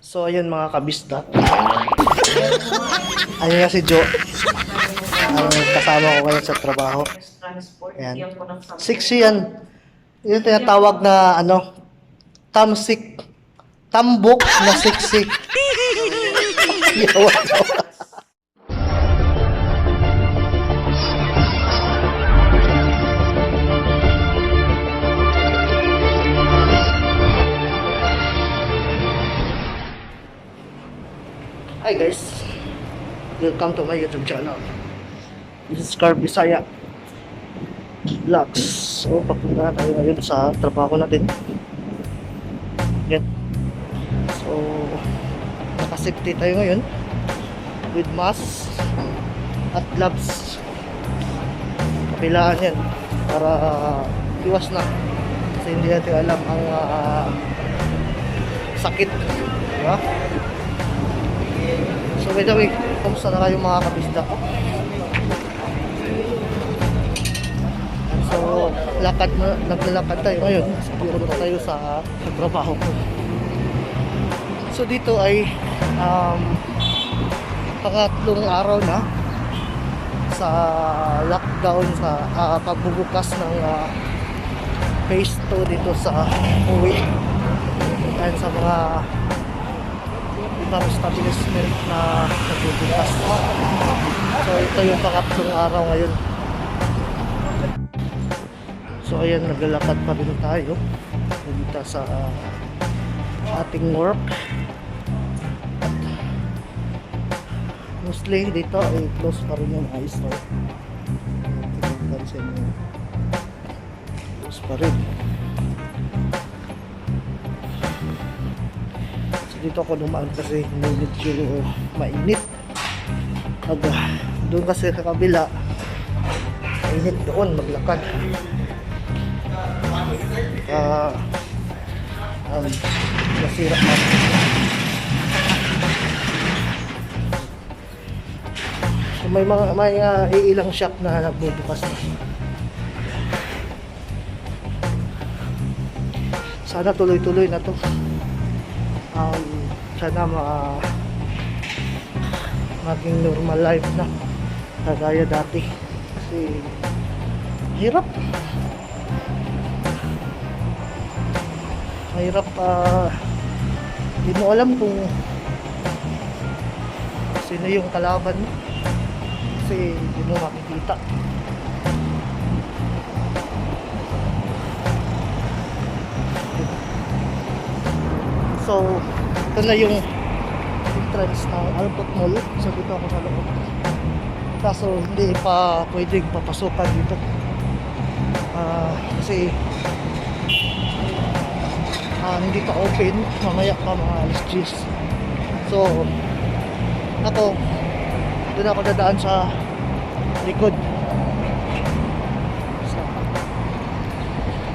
So ayun mga kabisda. Ayun nga si Jo. Kasama ko ngayon sa trabaho. Ayan. Siksi yan. Yung tinatawag na tamsik. Tambok na siksi. Yawa. Hi guys, welcome to my YouTube channel. This is Carl Bisaya Vlogs. So papunta tayo ngayon sa trabaho natin. Yan. So naka-safety tayo ngayon with mask at gloves. Kapilaan yan para iwas na kasi hindi natin alam ang sakit, diba? So by the way, kamusta na kayo mga kabisda? So naglalakad tayo ngayon. Pupunta tayo sa trabaho ko. So dito ay pangatlong araw na sa lockdown, sa pagbubukas ng phase 2 dito sa uwi and sa mga ibang establishment na nagbubukas. So ito yung pangatlong araw ngayon. So ayan, naglalakad pa rin tayo dito sa ating work. At mostly dito ay close pa rin yung ice store. Close pa rin. Dito ako dumaan kasi medyo mainit. Doon kasi sa kabila mainit doon maglakad. Nasira na. So may ilang shop na nagbubukas na. Sana tuloy-tuloy na to. Sana maging normal life na kagaya dati kasi hirap hindi mo alam kung sino yung kalaban mo kasi hindi mo makikita. So ito na yung entrance ng Alcott Mall. So dito ako sa loob. Kaso hindi pa pwedeng papasukan dito. Kasi hindi pa open. Mamaya pa mga alas 10. So ako doon ako dadaan sa likod sa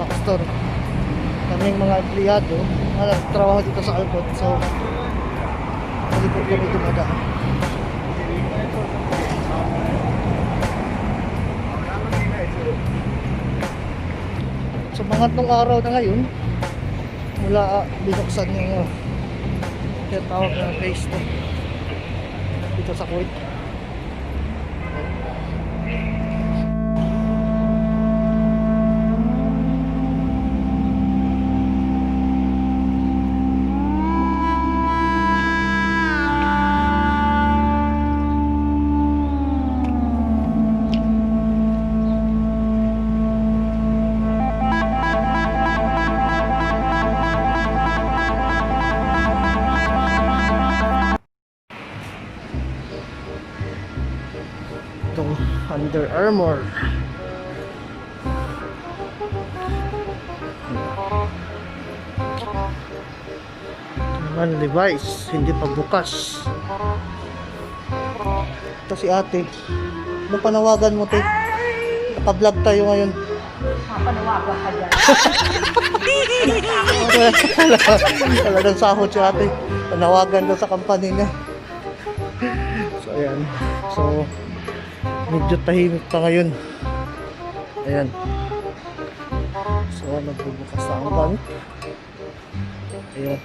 backstore. Kaming mga empleyado nagtrabaho dito sa Alcott. So likod kami dumadaan. So pangatlong araw na ngayon mula binuksan yung tinatawag na phase 2 dito sa Kuwait. Itong Under Armour. Naman Levi's, hindi pa bukas. Ito si ate. Ano panawagan mo, te? Naka-vlog tayo ngayon. Panawagan ka dyan. Talagang sahod si ate. Panawagan daw sa company niya. So ayan. So medyo tahimik pa ngayon. Ayan. So nagbubukas na ang bank. Ayan.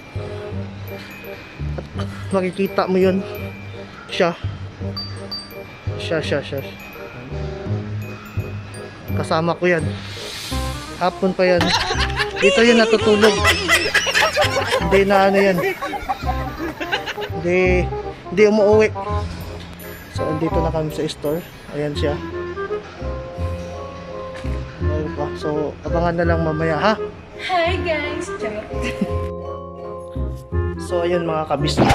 At makikita mo yun. Siya. Kasama ko yan. Hapon pa yan. Dito yun natutulog. Hindi na ano yan. Hindi umuwi. So, andito na kami sa store. Ayan siya. Ayun pa. So, abangan na lang mamaya, ha? Hi guys! Charot. So, ayun mga kabis na.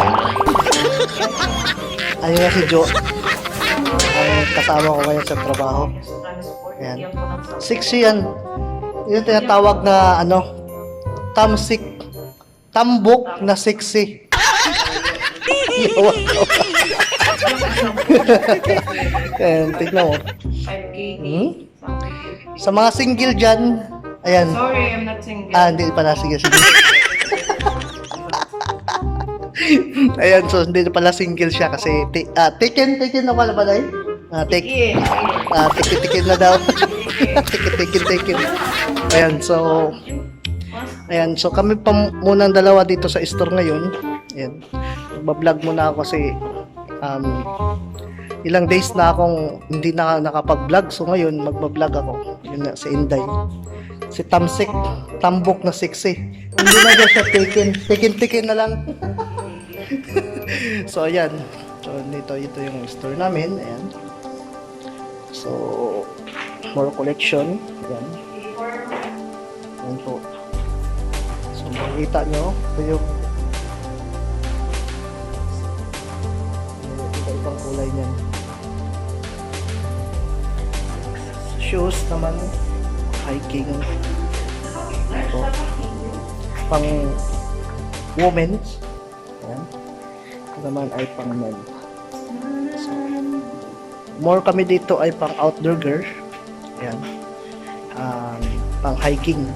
Ayun nga si Jo. Ang kasama ko ngayon sa trabaho. Ayan. 6 yan. Yung tinatawag na ano, tamsik. Tambok na sexy. Yawa ko. Ayan, tignan mo. 5K. Sa mga single dyan, ayan. Sorry, I'm not single. Hindi pala. Sige. Ayan, so hindi pala single siya kasi taken na pala ba dahil? Tikin na daw. Tikin. Ayan, so kami pa munang dalawa dito sa store ngayon. Ayan. Magba-vlog muna ako kasi ilang days na akong hindi na nakapag-vlog. So ngayon magba-vlog ako. Yun na, si Inday. Si Tamsik, tambok na sexy. Hindi na dyan siya tikin na lang. So ayan. So ito yung store namin. Ayan. So more collection. Ayan. Ayan po. So makikita nyo. Ito yung iba-ibang kulay niyan. Shoes naman. Hiking. Ito. Pang women's. Ayan. Ito naman ay pang men. So, more kami dito ay pang outdoor gear. Ayan. Pang hiking.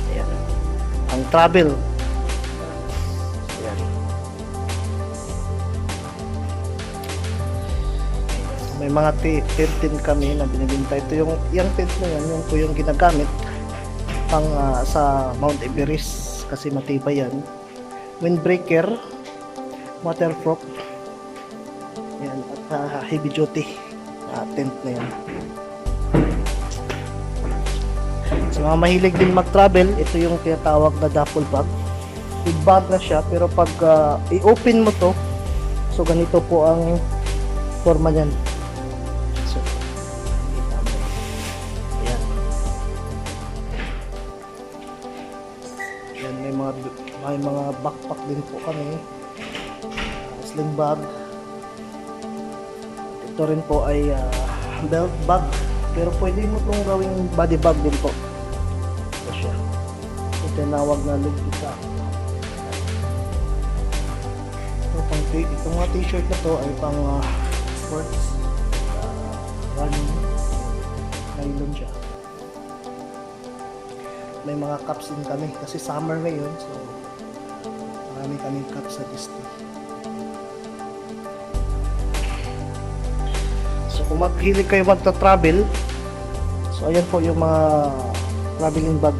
Ayan. Pang travel. Ayan. May mga tent din kami na binibinta. Ito yung tent na yan, yung ginagamit pang sa Mount Everest kasi matibay yan. Windbreaker, waterproof. Yan, at heavy duty tent na yan. Sa mga mahilig din mag-travel, ito yung tinatawag na duffel bag. Big bag na siya, pero pag i-open mo to, so ganito po ang forma niyan. So, ayan. Yan, may mga backpack din po kami. Sling bag. Ito rin po ay belt bag. Pero pwede mo itong gawing body bag din po. Ito siya. Ito tinawag na ligpisa. Itong mga t-shirt na to ay pang sports. Running. Nylon siya. May mga cups din kami kasi summer ngayon. So, marami kaming cups sa Disney. So, kung maghilig kayo magta-travel, so, ayan po yung mga traveling bag.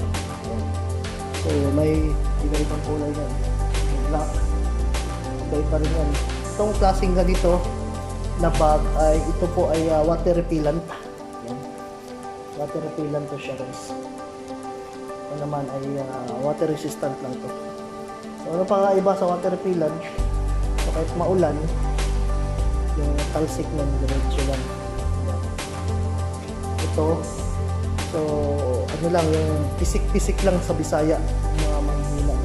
So, may iba-ibang kulay yan. May black. Iba-iba rin yan. Itong klaseng ganito na bag ay ito po ay water repellent. Ayan. Water repellent to siya guys. Ito naman ay water resistant lang to. So, ano pa nga iba sa water repellent? So, kahit maulan, yung talsik nun, diretso lang. Ayan. Ito, so, ano lang, yung pisik-pisik lang sa Bisaya, yung mga manghina lang.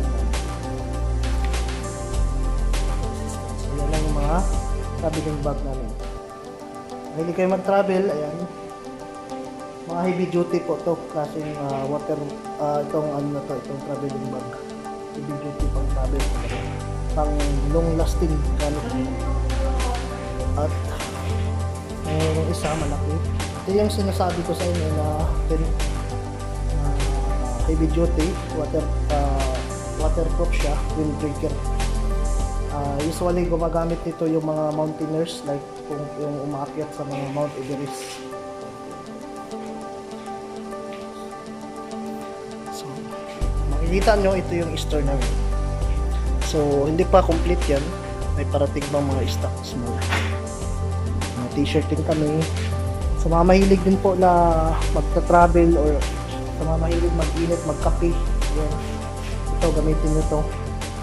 So, yan lang yung mga traveling bag namin. Hindi kayo mag-travel, ayan. Mga heavy duty po to, klaseng water, itong ano na to, itong traveling bag. Heavy duty pang travel, pang long lasting gamit. At mayroong isa malaki. Ito yung sinasabi ko sa inyo na heavy duty, waterproof siya, windbreaker. Usually gumagamit nito yung mga mountaineers like kung yung umaakyat sa mga Mount Everest. So, makikita nyo ito yung store namin. So, hindi pa complete yan. May parating pang mga stocks mo. Mga t-shirt din kami. Sa mga mahilig din po na magta-travel or sa mga mahilig mag-init, magkape. Yan. Ito, gamitin nyo to.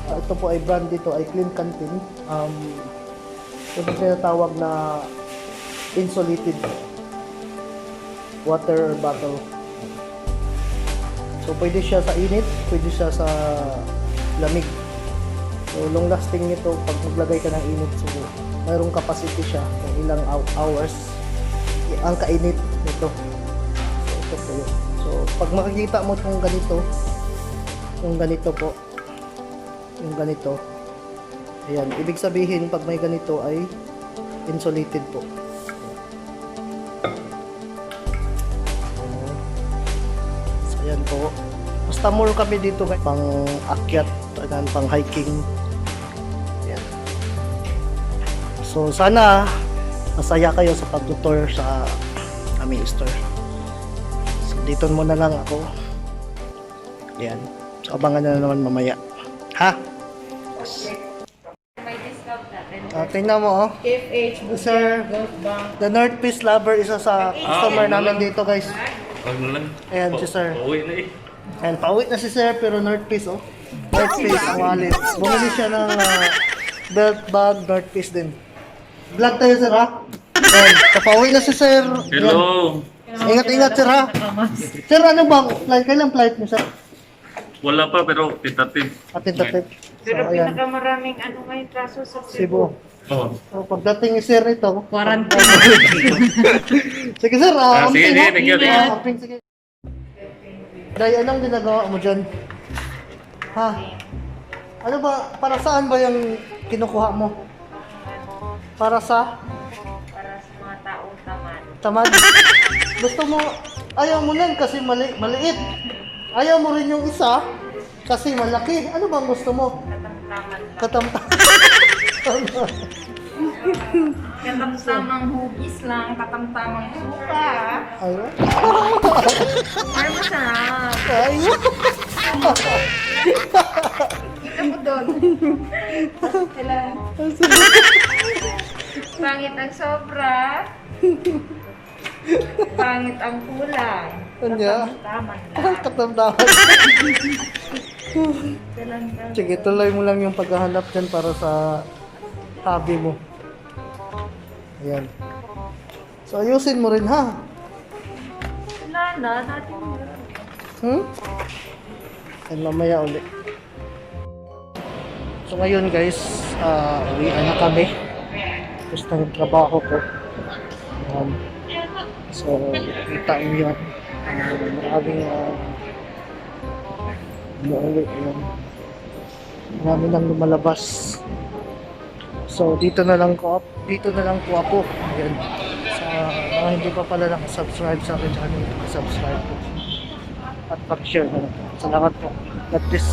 Ito po ay brand dito, ay Clean Canteen. Ito po tinatawag na insulated water bottle. So, pwede siya sa init, pwede siya sa lamig. So, long lasting nito pag maglagay ka ng init. So, mayroong capacity siya kung ilang hours ang kainit nito. So, ito po yun. So, pag makikita mo itong ganito, yung ganito po, yung ganito, ayan, ibig sabihin pag may ganito ay insulated po. So, ayan po. Basta more kami dito pang akyat, pang hiking. Ayan. So, sana masaya kayo sa pag-tour sa aming store. So, dito muna lang ako. Ayan. So, abangan na naman mamaya. Ha? May discount natin. Tingnan mo, oh. FH, Sir, the North Peace Lover, isa sa customer namin dito, guys. Wag na lang. Ayan, si Sir. Uwi na eh. Ayan, pauwi na si Sir, pero North Peace, oh. North Peace, ang wallet. Bumili siya ng belt bag, North Peace din. Vlog tayo, Sir, ha? Ayan, papauwi na si Sir. Ayan. Hello. Ingat-ingat, Sir, ha? Sir, ano bang flight? Kailan flight niyo, Sir? Wala pa pero tentative. Atin-tatip. So, Pero ayan. pinakamaraming ano ngayon kaso sa Cebu. Oh. So, pagdating ni Sir ito, Quarantine. sige, Sir, Sige, amping, ha? thank you. Amping, sige. Day, anong ginagawa mo dyan? Ha? Ano ba, para saan ba yung kinukuha mo? Para sa Para sa mga taong tamad. tamad? Gusto mo, ayaw mo nun kasi maliit. Ayaw mo rin yung isa kasi malaki. Ano bang gusto mo? Katamtaman lang. Katamtam. Katamtamang hugis lang. Katamtamang suka. Ayun. Ay, masarap. Ayun. Kita mo doon. Sila. Pangit ang sobra. Pangit ang kulang. Kanya? Katamtaman lang. Katamtaman. Dalang Sige, tuloy mo lang yung paghahanap dyan para sa hobby mo. Ayan. So, ayusin mo rin, ha? Wala na. Natin yun. And mamaya ulit. So, ngayon guys, uwian na kami. Tapos na yung trabaho ko. So, kita niyo yan. Maraming umuwi. Marami nang lumalabas. So, dito na lang po ako. Ayan. Sa mga hindi pa pala nakasubscribe sa akin channel, subscribe po. At pag-share na lang. Salamat po. God bless.